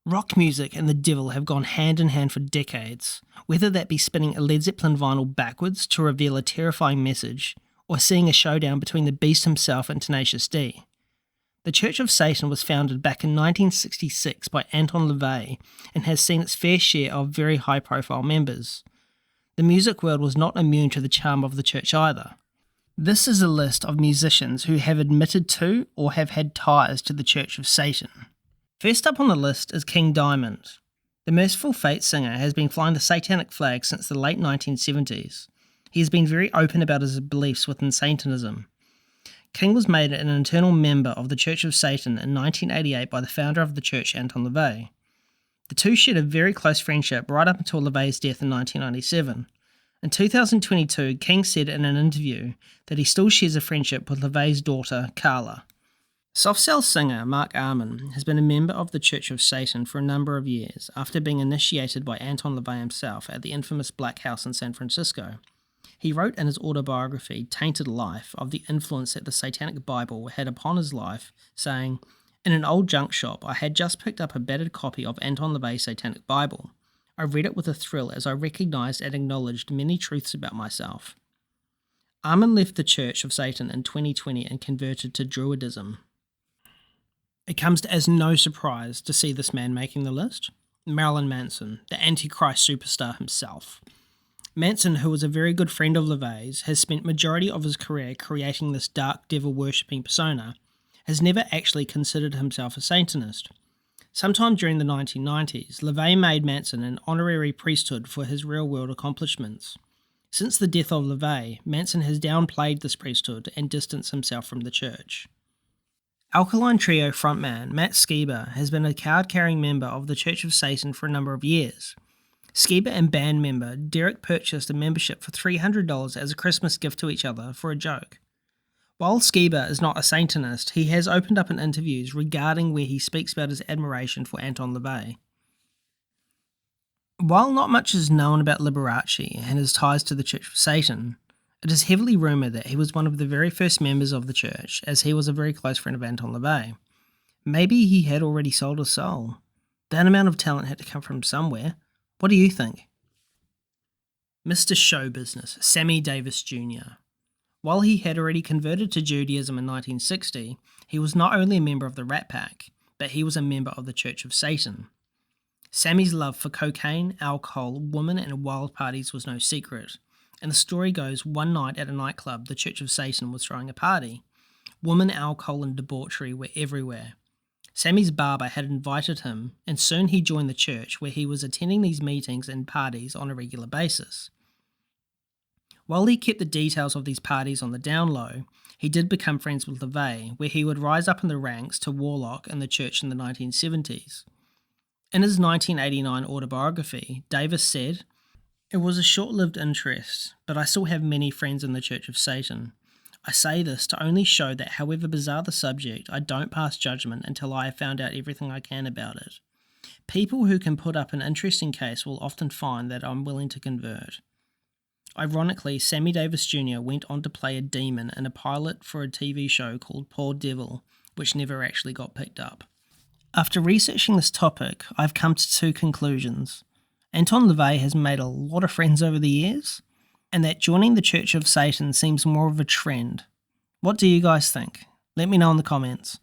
Rock music and the devil have gone hand in hand for decades, whether that be spinning a Led Zeppelin vinyl backwards to reveal a terrifying message, or seeing a showdown between the beast himself and Tenacious D. The Church of Satan was founded back in 1966 by Anton Lavey and has seen its fair share of very high-profile members. The music world was not immune to the charm of the church either. This is a list of musicians who have admitted to or have had ties to the Church of Satan. First up on the list is King Diamond. The Merciful Fate singer has been flying the Satanic flag since the late 1970s. He has been very open about his beliefs within Satanism. King was made an internal member of the Church of Satan in 1988 by the founder of the church, Anton Lavey. The two shared a very close friendship right up until Lavey's death in 1997. In 2022, King said in an interview that he still shares a friendship with Lavey's daughter, Carla. Soft Cell singer Mark Arman has been a member of the Church of Satan for a number of years after being initiated by Anton Lavey himself at the infamous Black House in San Francisco. He wrote in his autobiography, Tainted Life, of the influence that the Satanic Bible had upon his life, saying, "In an old junk shop, I had just picked up a battered copy of Anton Lavey's Satanic Bible. I read it with a thrill as I recognized and acknowledged many truths about myself." Arman left the Church of Satan in 2020 and converted to Druidism. It comes as no surprise to see this man making the list. Marilyn Manson, the Antichrist superstar himself. Manson, who was a very good friend of Lavey's, has spent majority of his career creating this dark devil-worshipping persona, has never actually considered himself a Satanist. Sometime during the 1990s, Lavey made Manson an honorary priesthood for his real-world accomplishments. Since the death of Lavey, Manson has downplayed this priesthood and distanced himself from the church. Alkaline Trio frontman Matt Skiba has been a card-carrying member of the Church of Satan for a number of years. Skiba and band member Derek purchased a membership for $300 as a Christmas gift to each other for a joke. While Skiba is not a Satanist, he has opened up in interviews regarding where he speaks about his admiration for Anton Lavey. While not much is known about Liberace and his ties to the Church of Satan, it is heavily rumoured that he was one of the very first members of the church, as he was a very close friend of Anton Lavey. Maybe he had already sold his soul. That amount of talent had to come from somewhere. What do you think? Mr. Show Business, Sammy Davis Jr. While he had already converted to Judaism in 1960, he was not only a member of the Rat Pack, but he was a member of the Church of Satan. Sammy's love for cocaine, alcohol, women, and wild parties was no secret. And the story goes, one night at a nightclub, the Church of Satan was throwing a party. Women, alcohol, and debauchery were everywhere. Sammy's barber had invited him, and soon he joined the church, where he was attending these meetings and parties on a regular basis. While he kept the details of these parties on the down low, he did become friends with Lavey, where he would rise up in the ranks to warlock in the church in the 1970s. In his 1989 autobiography, Davis said, "It was a short-lived interest, but I still have many friends in the Church of Satan. I say this to only show that however bizarre the subject, I don't pass judgment until I have found out everything I can about it. People who can put up an interesting case will often find that I'm willing to convert." Ironically, Sammy Davis Jr. went on to play a demon in a pilot for a TV show called Poor Devil, which never actually got picked up. After researching this topic, I've come to two conclusions. Anton Lavey has made a lot of friends over the years, and that joining the Church of Satan seems more of a trend. What do you guys think? Let me know in the comments.